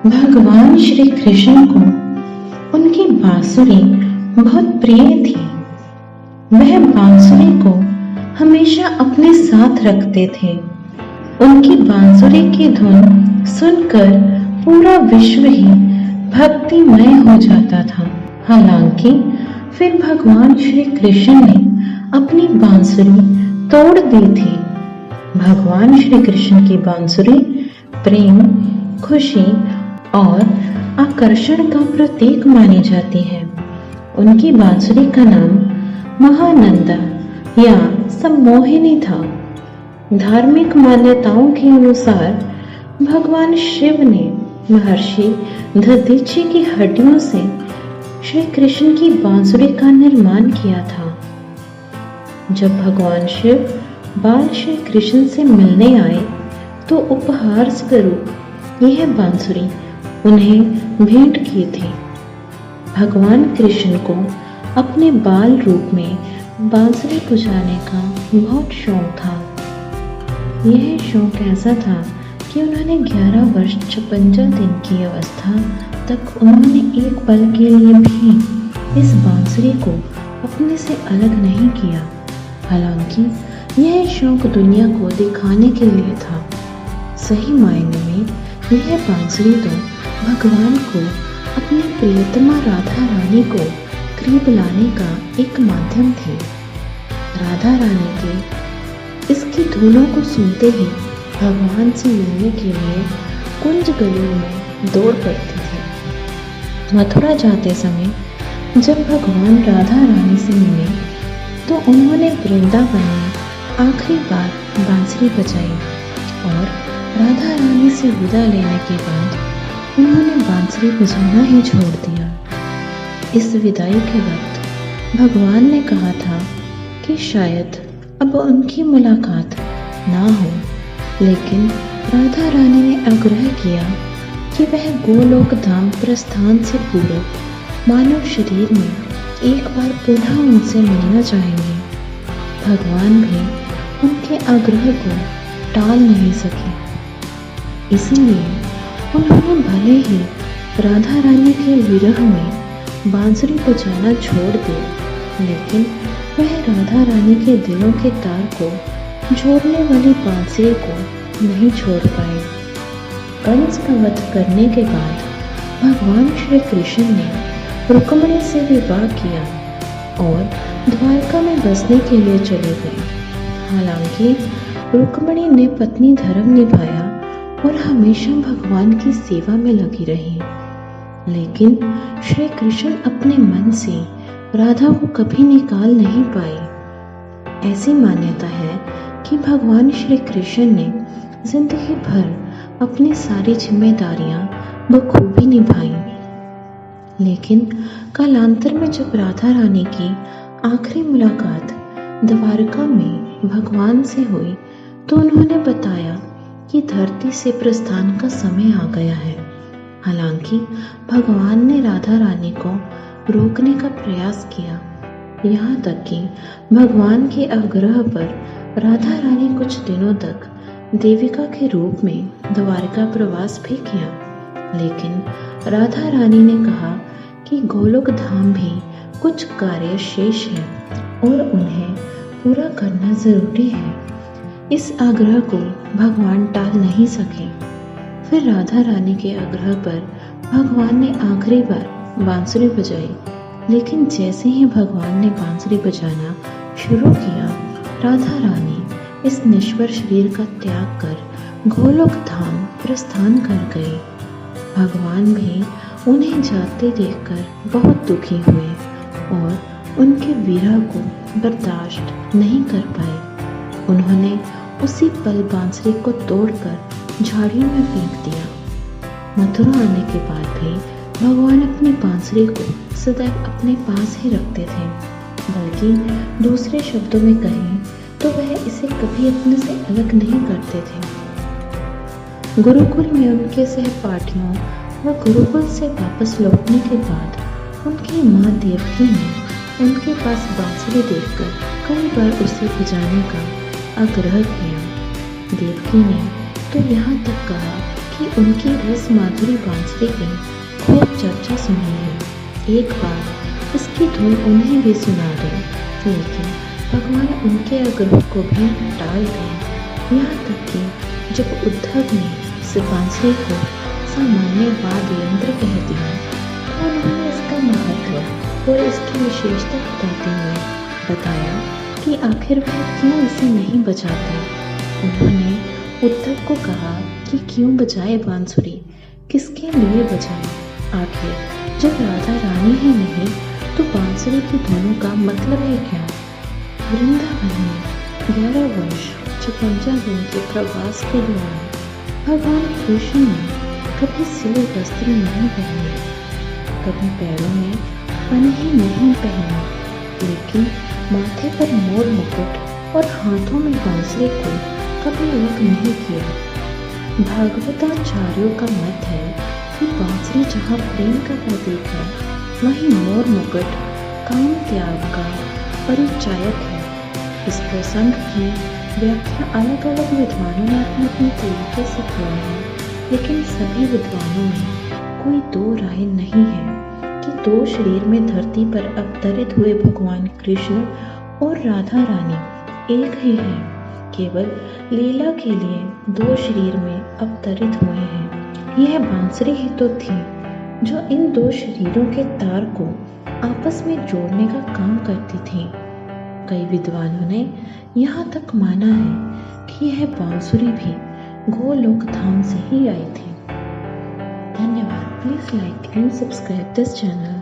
भगवान श्री कृष्ण को उनकी बांसुरी बहुत प्रिय थी। वह बांसुरी को हमेशा अपने साथ रखते थे। उनकी बांसुरी की धुन सुनकर पूरा विश्व ही भक्तिमय हो जाता था। हालांकि फिर भगवान श्री कृष्ण ने अपनी बांसुरी तोड़ दी थी। भगवान श्री कृष्ण की बांसुरी प्रेम, खुशी और आकर्षण का प्रतीक मानी जाती है। उनकी बांसुरी का नाम महानंदा या सम्मोहिनी था। धार्मिक मान्यताओं के अनुसार भगवान शिव ने महर्षि दधीचि की हड्डियों से श्री कृष्ण की बांसुरी का निर्माण किया था। जब भगवान शिव बाल श्री कृष्ण से मिलने आए तो उपहार स्वरूप यह बांसुरी उन्हें भेंट की थी। भगवान कृष्ण को अपने बाल रूप में बांसुरी बजाने का बहुत शौक था। यह शौक ऐसा था कि उन्होंने 11 वर्ष 56 दिन की अवस्था तक उन्होंने एक पल के लिए भी इस बांसुरी को अपने से अलग नहीं किया। हालांकि यह शौक दुनिया को दिखाने के लिए था। सही मायने में यह बांसुरी तो भगवान को अपनी प्रियतमा राधा रानी को करीब लाने का एक माध्यम थी। राधा रानी के इसकी धुनों को सुनते ही भगवान से मिलने के लिए कुंज गलियों में दौड़ पड़ती थी। मथुरा जाते समय जब भगवान राधा रानी से मिले तो उन्होंने वृंदावन में आखिरी बार बांसुरी बजाई और राधा रानी से विदा लेने के बाद उन्होंने बांसुरी बजाना ही छोड़ दिया। इस विदाई के वक्त भगवान ने कहा था कि शायद अब उनकी मुलाकात ना हो, लेकिन राधा रानी ने आग्रह किया कि वह गोलोक धाम प्रस्थान से पूर्व मानव शरीर में एक बार पुनः उनसे मिलना चाहेंगे। भगवान भी उनके आग्रह को टाल नहीं सके, इसीलिए उन्होंने भले ही राधा रानी के विरह में बांसुरी बजाना छोड़ दिया, लेकिन वह राधा रानी के दिलों के तार को जोड़ने वाली बांसुरी को नहीं छोड़ पाए। कंस का वध करने के बाद भगवान श्री कृष्ण ने रुक्मिणी से विवाह किया और द्वारका में बसने के लिए चले गए। हालांकि रुक्मिणी ने पत्नी धर्म निभाया और हमेशा भगवान की सेवा में लगी रही, लेकिन श्री कृष्ण अपने मन से राधा को कभी निकाल नहीं पाए। ऐसी मान्यता है कि भगवान श्री कृष्ण ने जिंदगी भर अपनी सारी जिम्मेदारियां बखूबी निभाई, लेकिन कालांतर में जब राधा रानी की आखिरी मुलाकात द्वारका में भगवान से हुई तो उन्होंने बताया कि धरती से प्रस्थान का समय आ गया है। हालांकि भगवान ने राधा रानी को रोकने का प्रयास किया, यहाँ तक कि भगवान के आग्रह पर राधा रानी कुछ दिनों तक देविका के रूप में द्वारका प्रवास भी किया, लेकिन राधा रानी ने कहा कि गोलोक धाम भी कुछ कार्य शेष है और उन्हें पूरा करना जरूरी है। इस आग्रह को भगवान टाल नहीं सके। फिर राधा रानी के आग्रह पर भगवान ने आखिरी बार बांसुरी बजाई, लेकिन जैसे ही भगवान ने बांसुरी बजाना शुरू किया, राधा रानी इस नश्वर शरीर का त्याग कर गोलोक धाम प्रस्थान कर गए। भगवान भी उन्हें जाते देखकर बहुत दुखी हुए और उनके विरह को बर्दाश्त नहीं कर पाए। उन्होंने उसी पल बांसुरी को तोड़कर झाड़ियों में फेंक दिया। मथुरा आने के बाद भी भगवान अपनी बांसुरी को सदैव अपने पास ही रखते थे, बल्कि दूसरे शब्दों में कहें तो वह इसे कभी अपने से अलग नहीं करते थे। गुरुकुल में उनके सहपाठियों व गुरुकुल से वापस लौटने के बाद उनकी माँ देवकी ने उनके पास बांसुरी देखकर कई बार उसे बजाने का आग्रह किया। देवकी ने तो यहाँ तक कहा कि उनकी रस माधुरी बांसुरी की खूब चर्चा सुनी है। एक बार इसकी धुन उन्हें भी सुना दी, लेकिन भगवान उनके आग्रह को भी टाल दिया। यहाँ तक कि जब उद्धव ने इस बांसुरी को सामान्य वाद्य यंत्र कह दिया, तो उन्होंने इसका महत्व और इसकी विशेषता बताते हुए बताया कि आखिर वह क्यों इसे नहीं बजाते। उन्होंने उद्धव को कहा कि क्यों बजाए बांसुरी, किसके लिए बजाए। आखिर जब राधा रानी ही नहीं तो बांसुरी की धुनों का मतलब है क्या। वृंदावन में 11 वर्ष 56 दिन के प्रवास के दौरान भगवान कृष्ण ने कभी सिले वस्त्र नहीं पहने, कभी पैरों में पन्ही नहीं पहने, लेकिन माथे पर मोर मुकुट और हाथों में बांसुरी को कभी अलग नहीं किया। भागवताचार्यों का मत है कि बांसुरी जहाँ प्रेम का प्रतीक है, वहीं मोर मुकुट काम त्याग का परिचायक है। इस प्रसंग की व्याख्या अलग अलग विद्वानों ने अपने अपने तरीके से किया है, लेकिन सभी विद्वानों में कोई दो राय नहीं है कि दो शरीर में धरती पर अवतरित हुए भगवान कृष्ण और राधा रानी एक ही है, केवल लीला के लिए दो शरीर में अवतरित हुए हैं। यह बांसुरी ही तो थी जो इन दो शरीरों के तार को आपस में जोड़ने का काम करती थी। कई विद्वानों ने यहाँ तक माना है कि यह बांसुरी भी गोलोक धाम से ही आई थी। धन्यवाद। Please like and subscribe this channel.